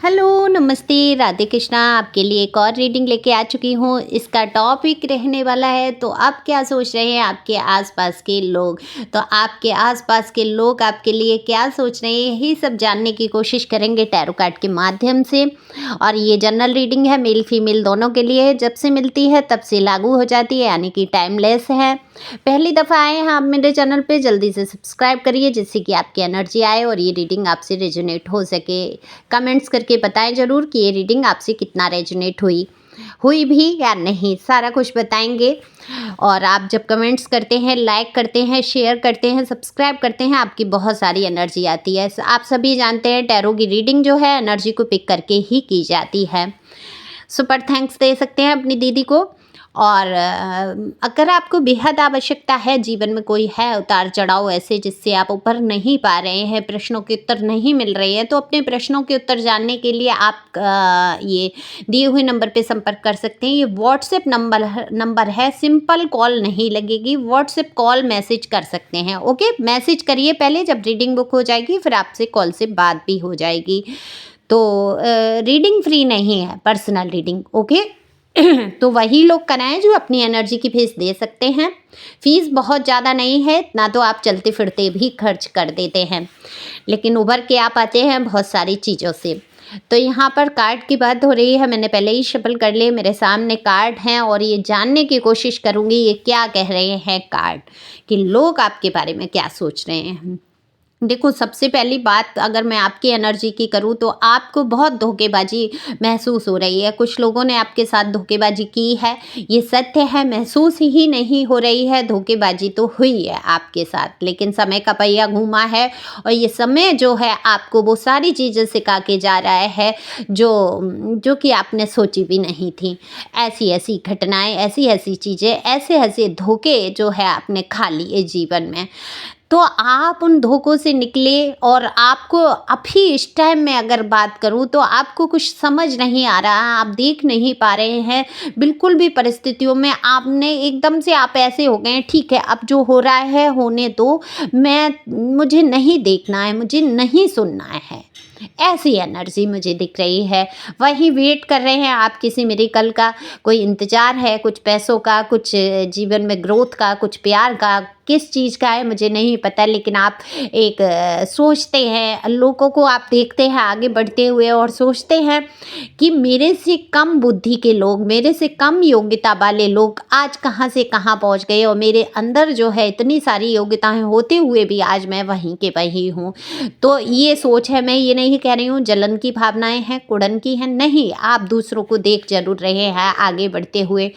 Hello, नमस्ते, राधे कृष्णा। आपके लिए एक और रीडिंग लेके आ चुकी हूँ। इसका टॉपिक रहने वाला है तो आप क्या सोच रहे हैं आपके आसपास के लोग। तो आपके आसपास के लोग आपके लिए क्या सोच रहे हैं, यही सब जानने की कोशिश करेंगे टैरो कार्ड के माध्यम से। और ये जनरल रीडिंग है, मेल फीमेल दोनों के लिए है। जब से मिलती है तब से लागू हो जाती है, यानी कि टाइमलेस है। पहली दफ़ा आए हैं आप मेरे चैनल पे, जल्दी से सब्सक्राइब करिए जिससे कि आपकी एनर्जी आए और ये रीडिंग आपसे रेजोनेट हो सके। कमेंट्स करके बताएं ज़रूर कि ये रीडिंग आपसे कितना रेजोनेट हुई भी या नहीं, सारा कुछ बताएंगे। और आप जब कमेंट्स करते हैं, लाइक करते हैं, शेयर करते हैं, सब्सक्राइब करते हैं, आपकी बहुत सारी एनर्जी आती है। आप सभी जानते हैं टैरो की रीडिंग जो है एनर्जी को पिक करके ही की जाती है। सुपर थैंक्स दे सकते हैं अपनी दीदी को। और अगर आपको बेहद आवश्यकता है, जीवन में कोई है उतार चढ़ाव ऐसे जिससे आप ऊपर नहीं पा रहे हैं, प्रश्नों के उत्तर नहीं मिल रहे हैं, तो अपने प्रश्नों के उत्तर जानने के लिए आप ये दिए हुए नंबर पे संपर्क कर सकते हैं। ये व्हाट्सएप नंबर है, सिंपल कॉल नहीं लगेगी, व्हाट्सएप कॉल मैसेज कर सकते हैं। ओके, मैसेज करिए पहले, जब रीडिंग बुक हो जाएगी फिर आपसे कॉल से बात भी हो जाएगी। तो रीडिंग फ्री नहीं है, पर्सनल रीडिंग। ओके तो वही लोग कराएं जो अपनी एनर्जी की फीस दे सकते हैं। फीस बहुत ज़्यादा नहीं है, ना तो आप चलते फिरते भी खर्च कर देते हैं, लेकिन उभर के आप आते हैं बहुत सारी चीज़ों से। तो यहाँ पर कार्ड की बात हो रही है, मैंने पहले ही शफल कर लिए, मेरे सामने कार्ड हैं और ये जानने की कोशिश करूँगी ये क्या कह रहे हैं कार्ड, कि लोग आपके बारे में क्या सोच रहे हैं। देखो, सबसे पहली बात अगर मैं आपकी एनर्जी की करूँ तो आपको बहुत धोखेबाजी महसूस हो रही है। कुछ लोगों ने आपके साथ धोखेबाजी की है, ये सत्य है। महसूस ही नहीं हो रही है, धोखेबाजी तो हुई है आपके साथ, लेकिन समय का पहिया घूमा है और ये समय जो है आपको वो सारी चीज़ें सिखा के जा रहा है जो कि आपने सोची भी नहीं थी। ऐसी ऐसी घटनाएं, ऐसी ऐसी चीज़ें, ऐसे ऐसे धोखे जो है आपने खा लिए जीवन में। तो आप उन धोखों से निकले और आपको अभी इस टाइम में अगर बात करूं तो आपको कुछ समझ नहीं आ रहा है, आप देख नहीं पा रहे हैं बिल्कुल भी परिस्थितियों में। आपने एकदम से आप ऐसे हो गए हैं, ठीक है अब जो हो रहा है होने दो, मुझे नहीं देखना है, मुझे नहीं सुनना है, ऐसी एनर्जी मुझे दिख रही है। वही वेट कर रहे हैं आप किसी मिरेकल का, कोई इंतज़ार है, कुछ पैसों का, कुछ जीवन में ग्रोथ का, कुछ प्यार का, किस चीज़ का है मुझे नहीं पता, लेकिन आप एक सोचते हैं, लोगों को आप देखते हैं आगे बढ़ते हुए और सोचते हैं कि मेरे से कम बुद्धि के लोग, मेरे से कम योग्यता वाले लोग आज कहाँ से कहाँ पहुँच गए और मेरे अंदर जो है इतनी सारी योग्यताएं होते हुए भी आज मैं वहीं के वहीं हूँ। तो ये सोच है, मैं ये नहीं कह रही हूँ जलन की भावनाएं हैं, कुड़न की हैं, नहीं, आप दूसरों को देख जरूर रहे हैं आगे बढ़ते हुए।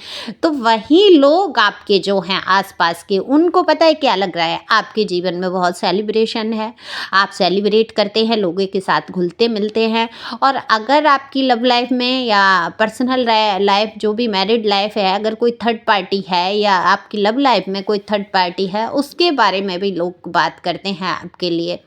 तो वही लोग आपके जो हैं आसपास के, उनको पता है क्या लग रहा है, आपके जीवन में बहुत सेलिब्रेशन है, आप सेलिब्रेट करते हैं, लोगों के साथ घुलते मिलते हैं। और अगर आपकी लव लाइफ में या पर्सनल लाइफ, जो भी मैरिड लाइफ है, अगर कोई थर्ड पार्टी है या आपकी लव लाइफ में कोई थर्ड पार्टी है, उसके बारे में भी लोग बात करते हैं आपके लिए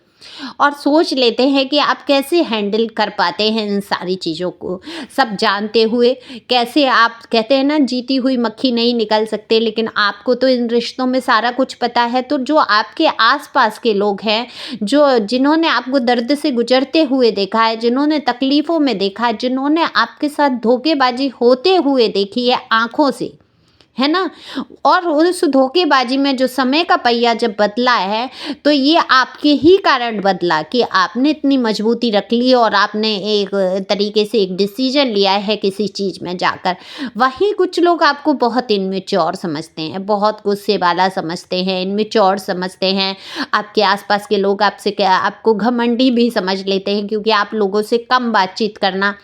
और सोच लेते हैं कि आप कैसे हैंडल कर पाते हैं इन सारी चीज़ों को, सब जानते हुए। कैसे आप कहते हैं ना, जीती हुई मक्खी नहीं निकल सकते, लेकिन आपको तो इन रिश्तों में सारा कुछ पता है। तो जो आपके आसपास के लोग हैं, जिन्होंने आपको दर्द से गुजरते हुए देखा है, जिन्होंने तकलीफ़ों में देखा है, जिन्होंने आपके साथ धोखेबाजी होते हुए देखी है आँखों से, है ना, और उस धोखेबाजी में जो समय का पहिया जब बदला है तो ये आपके ही कारण बदला कि आपने इतनी मजबूती रख ली और आपने एक तरीके से एक डिसीजन लिया है किसी चीज़ में जाकर। वहीं कुछ लोग आपको बहुत इनमेच्योर समझते हैं, बहुत गुस्से वाला समझते हैं, इनमेच्योर समझते हैं। आपके आसपास के लोग आपको घमंडी भी समझ लेते हैं, क्योंकि आप लोगों से कम बातचीत करना,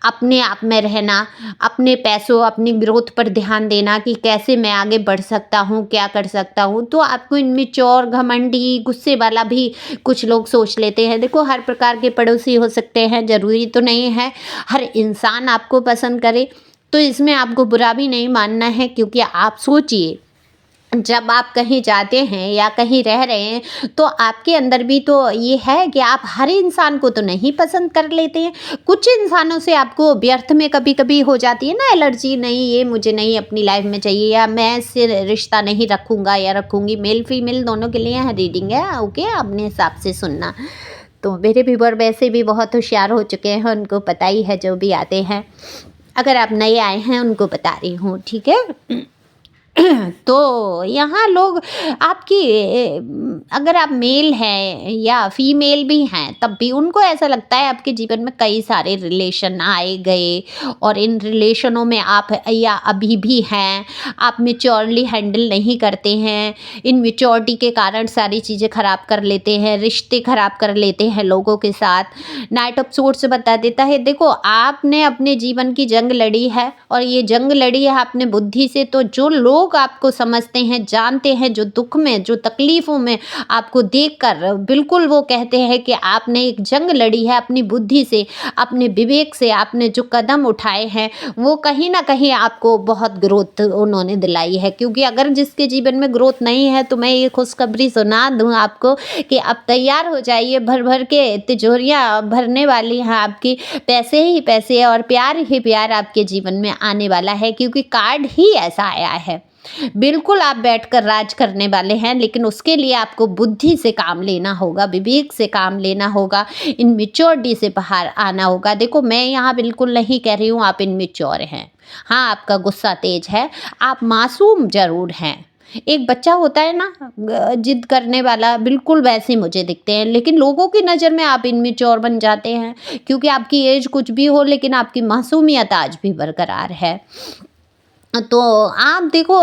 अपने आप में रहना, अपने पैसों, अपनी ग्रोथ पर ध्यान देना कि कैसे मैं आगे बढ़ सकता हूँ, क्या कर सकता हूँ। तो आपको इनमें चोर, घमंडी, गुस्से वाला भी कुछ लोग सोच लेते हैं। देखो, हर प्रकार के पड़ोसी हो सकते हैं, ज़रूरी तो नहीं है हर इंसान आपको पसंद करे, तो इसमें आपको बुरा भी नहीं मानना है। क्योंकि आप सोचिए, जब आप कहीं जाते हैं या कहीं रह रहे हैं तो आपके अंदर भी तो ये है कि आप हर इंसान को तो नहीं पसंद कर लेते हैं। कुछ इंसानों से आपको व्यर्थ में कभी कभी हो जाती है ना एलर्जी, नहीं ये मुझे नहीं अपनी लाइफ में चाहिए, या मैं इससे रिश्ता नहीं रखूँगा या रखूँगी। मेल फीमेल दोनों के लिए रीडिंग है, ओके, अपने हिसाब से सुनना। तो मेरे व्यूअर वैसे भी बहुत होशियार हो चुके हैं, उनको पता ही है जो भी आते हैं। अगर आप नए आए हैं उनको बता रही हूँ, ठीक है। तो यहाँ लोग आपकी अगर आप मेल हैं या फीमेल भी हैं तब भी उनको ऐसा लगता है आपके जीवन में कई सारे रिलेशन आए गए और इन रिलेशनों में आप या अभी भी हैं, आप मेच्योरली हैंडल नहीं करते हैं, इन मेच्योरिटी के कारण सारी चीज़ें ख़राब कर लेते हैं, रिश्ते ख़राब कर लेते हैं लोगों के साथ। नाइट ऑफ सोर्ड्स बता देता है, देखो आपने अपने जीवन की जंग लड़ी है और ये जंग लड़ी है आपने बुद्धि से, तो जो लोग आपको समझते हैं, जानते हैं, जो दुख में, जो तकलीफ़ों में आपको देखकर बिल्कुल वो कहते हैं कि आपने एक जंग लड़ी है अपनी बुद्धि से, अपने विवेक से, आपने जो कदम उठाए हैं वो कहीं ना कहीं आपको बहुत ग्रोथ उन्होंने दिलाई है। क्योंकि अगर जिसके जीवन में ग्रोथ नहीं है तो मैं ये खुशखबरी सुना दूं आपको कि अब तैयार हो जाइए, भर भर के तिजोरियां भरने वाली हैं आपकी, पैसे ही पैसे और प्यार ही प्यार आपके जीवन में आने वाला है, क्योंकि कार्ड ही ऐसा आया है। बिल्कुल आप बैठकर राज करने वाले हैं, लेकिन उसके लिए आपको बुद्धि से काम लेना होगा, विवेक से काम लेना होगा, इनमेच्योरिटी से बाहर आना होगा। देखो मैं यहाँ बिल्कुल नहीं कह रही हूँ आप इनमेच्योर हैं, हाँ आपका गुस्सा तेज है, आप मासूम जरूर हैं। एक बच्चा होता है ना जिद करने वाला, बिल्कुल वैसे मुझे दिखते हैं, लेकिन लोगों की नज़र में आप इनमेच्योर बन जाते हैं, क्योंकि आपकी एज कुछ भी हो लेकिन आपकी मासूमियत आज भी बरकरार है। तो आप देखो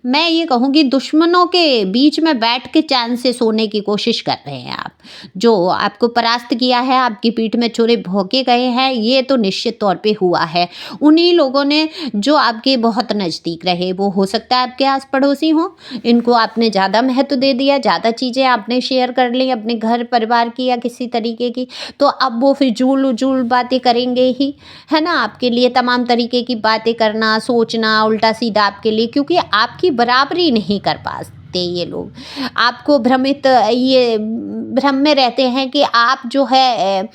मैं ये कहूँगी दुश्मनों के बीच में बैठ के चैन से सोने की कोशिश कर रहे हैं आप। जो आपको परास्त किया है, आपकी पीठ में छुरे भोंके गए हैं, ये तो निश्चित तौर पे हुआ है उन्हीं लोगों ने जो आपके बहुत नज़दीक रहे। वो हो सकता है आपके आस पड़ोसी हों, इनको आपने ज़्यादा महत्व दे दिया, ज़्यादा चीज़ें आपने शेयर कर ली अपने घर परिवार की या किसी तरीके की, तो अब वो फिजूल उजूल बातें करेंगे ही, है ना। आपके लिए तमाम तरीके की बातें करना, सोचना उल्टा सीधा आपके लिए, क्योंकि आपकी बराबरी नहीं कर पाते ये लोग। आपको भ्रमित ये भ्रम में रहते हैं कि आप जो है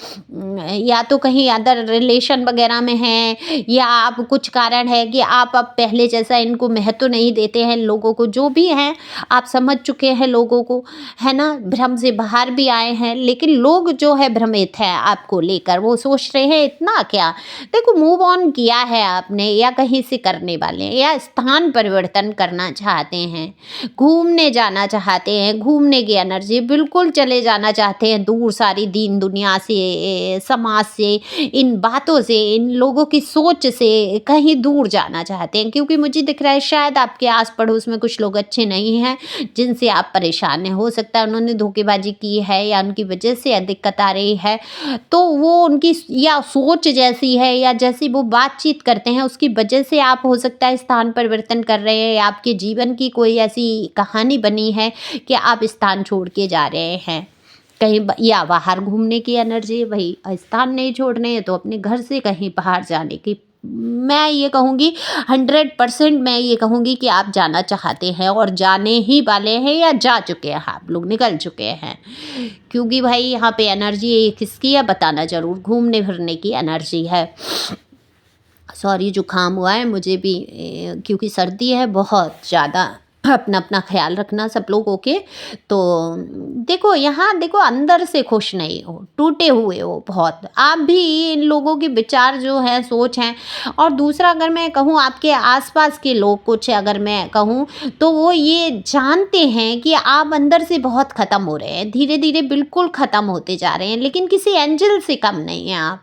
या तो कहीं अदर रिलेशन वगैरह में हैं, या आप कुछ कारण है कि आप अब पहले जैसा इनको महत्व नहीं देते हैं लोगों को। जो भी हैं आप समझ चुके हैं लोगों को, है ना, भ्रम से बाहर भी आए हैं, लेकिन लोग जो है भ्रमित है आपको लेकर, वो सोच रहे हैं इतना क्या। देखो मूव ऑन किया है आपने, या कहीं से करने वाले हैं, या स्थान परिवर्तन करना चाहते हैं, घूमने जाना चाहते हैं, घूमने की एनर्जी बिल्कुल चले जाना चाहते हैं दूर, सारी दीन दुनिया से, समाज से, इन बातों से, इन लोगों की सोच से कहीं दूर जाना चाहते हैं। क्योंकि मुझे दिख रहा है शायद आपके आस पड़ोस में कुछ लोग अच्छे नहीं हैं जिनसे आप परेशान हैं। हो सकता है उन्होंने धोखेबाजी की है या उनकी वजह से दिक्कत आ रही है, तो वो उनकी या सोच जैसी है या जैसी वो बातचीत करते हैं उसकी वजह से आप हो सकता है स्थान परिवर्तन कर रहे हैं, या आपके जीवन की कोई ऐसी कहानी बनी है कि आप स्थान छोड़ के जा रहे हैं कहीं या बाहर घूमने की एनर्जी है। भाई स्थान नहीं छोड़ने है तो अपने घर से कहीं बाहर जाने की, मैं ये कहूँगी 100% मैं ये कहूँगी कि आप जाना चाहते हैं और जाने ही वाले हैं या जा चुके हैं, आप लोग निकल चुके हैं। क्योंकि भाई यहाँ पे एनर्जी किसकी है बताना ज़रूर, घूमने फिरने की एनर्जी है। सॉरी जुकाम हुआ है मुझे भी, क्योंकि सर्दी है बहुत ज़्यादा। अपना अपना ख्याल रखना सब लोगों के। तो देखो यहाँ देखो अंदर से खुश नहीं हो, टूटे हुए हो बहुत आप भी, इन लोगों के विचार जो हैं सोच हैं। और दूसरा अगर मैं कहूँ आपके आसपास के लोग कुछ अगर मैं कहूँ तो वो ये जानते हैं कि आप अंदर से बहुत ख़त्म हो रहे हैं, धीरे धीरे बिल्कुल ख़त्म होते जा रहे हैं, लेकिन किसी एंजल से कम नहीं है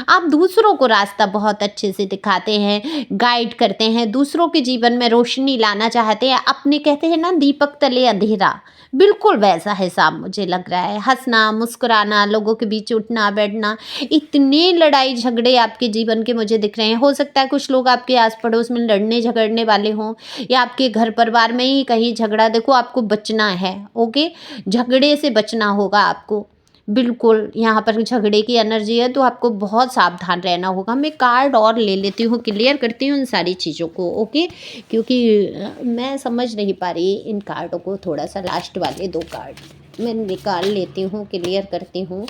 आप दूसरों को रास्ता बहुत अच्छे से दिखाते हैं, गाइड करते हैं, दूसरों के जीवन में रोशनी लाना चाहते हैं। अपने कहते हैं ना दीपक तले अंधेरा, बिल्कुल वैसा हिसाब मुझे लग रहा है। हंसना मुस्कुराना, लोगों के बीच उठना बैठना, इतने लड़ाई झगड़े आपके जीवन के मुझे दिख रहे हैं। हो सकता है कुछ लोग आपके आस पड़ोस में लड़ने झगड़ने वाले हों, या आपके घर परिवार में ही कहीं झगड़ा। देखो आपको बचना है, ओके, झगड़े से बचना होगा आपको, बिल्कुल यहाँ पर झगड़े की एनर्जी है तो आपको बहुत सावधान रहना होगा। मैं कार्ड और ले लेती हूँ, क्लियर करती हूँ इन सारी चीज़ों को, ओके, क्योंकि मैं समझ नहीं पा रही इन कार्डों को। थोड़ा सा लास्ट वाले 2 कार्ड मैं निकाल लेती हूँ, क्लियर करती हूँ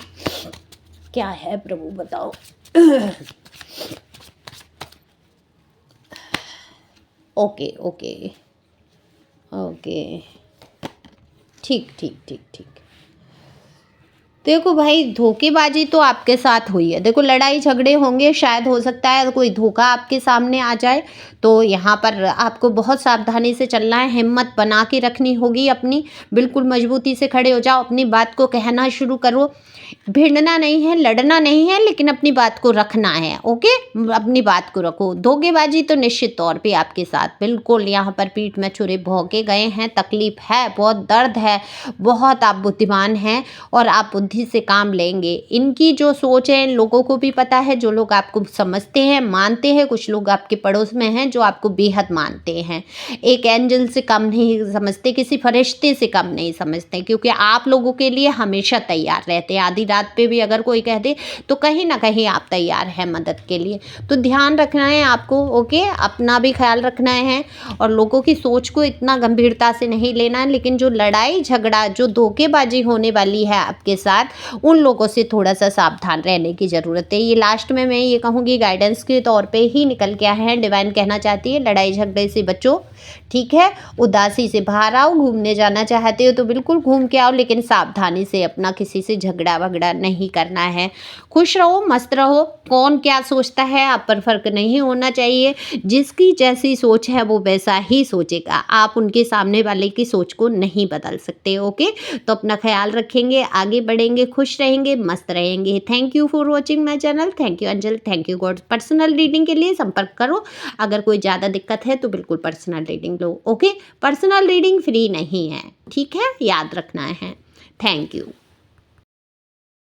क्या है प्रभु बताओ। ओके ओके ओके, ठीक ठीक ठीक ठीक। देखो भाई, धोखेबाजी तो आपके साथ हुई है। देखो, लड़ाई झगड़े होंगे, शायद हो सकता है कोई धोखा आपके सामने आ जाए, तो यहाँ पर आपको बहुत सावधानी से चलना है, हिम्मत बना के रखनी होगी अपनी, बिल्कुल मजबूती से खड़े हो जाओ, अपनी बात को कहना शुरू करो। भिड़ना नहीं है, लड़ना नहीं है, लेकिन अपनी बात को रखना है। ओके, अपनी बात को रखो। धोखेबाजी तो निश्चित तौर पे आपके साथ बिल्कुल यहाँ पर पीठ में छुरे भोंके गए हैं, तकलीफ है, बहुत दर्द है, बहुत आप बुद्धिमान हैं और आप बुद्धि से काम लेंगे। इनकी जो सोच है, इन लोगों को भी पता है, जो लोग आपको समझते हैं, मानते हैं। कुछ लोग आपके पड़ोस में हैं जो आपको बेहद मानते हैं, एक एंजल से कम नहीं समझते, किसी फरिश्ते से कम नहीं समझते, क्योंकि आप लोगों के लिए हमेशा तैयार रहते हैं। आधी रात पे भी अगर कोई कह दे तो कहीं ना कहीं आप तैयार हैं मदद के लिए। तो ध्यान रखना है आपको। ओके, अपना भी ख्याल रखना है और लोगों की सोच को इतना गंभीरता से नहीं लेना है। लेकिन जो लड़ाई झगड़ा, जो धोखेबाजी होने वाली है आपके साथ, उन लोगों से थोड़ा सा सावधान रहने की ज़रूरत है। ये लास्ट में मैं ये कहूँगी, गाइडेंस के तौर पे ही निकल के आए हैं। डिवाइन कहना चाहती है लड़ाई झगड़े से बचो, ठीक है, उदासी से बाहर आओ। घूमने जाना चाहते हो तो बिल्कुल घूम के आओ, लेकिन सावधानी से, अपना किसी से झगड़ा वगड़ा नहीं करना है। खुश रहो, मस्त रहो। कौन क्या सोचता है आप पर फर्क नहीं होना चाहिए। जिसकी जैसी सोच है वो वैसा ही सोचेगा। आप उनके सामने वाले की सोच को नहीं बदल सकते। ओके, तो अपना ख्याल रखेंगे, आगे बढ़ेंगे, खुश रहेंगे, मस्त रहेंगे। Thank you for watching my channel. Thank you Anjal, thank you God. Personal reading के लिए संपर्क करो। अगर कोई ज़्यादा दिक्कत है तो बिल्कुल पर्सनल रीडिंग लो। ओके, पर्सनल रीडिंग फ्री नहीं है, ठीक है, याद रखना है। Thank you.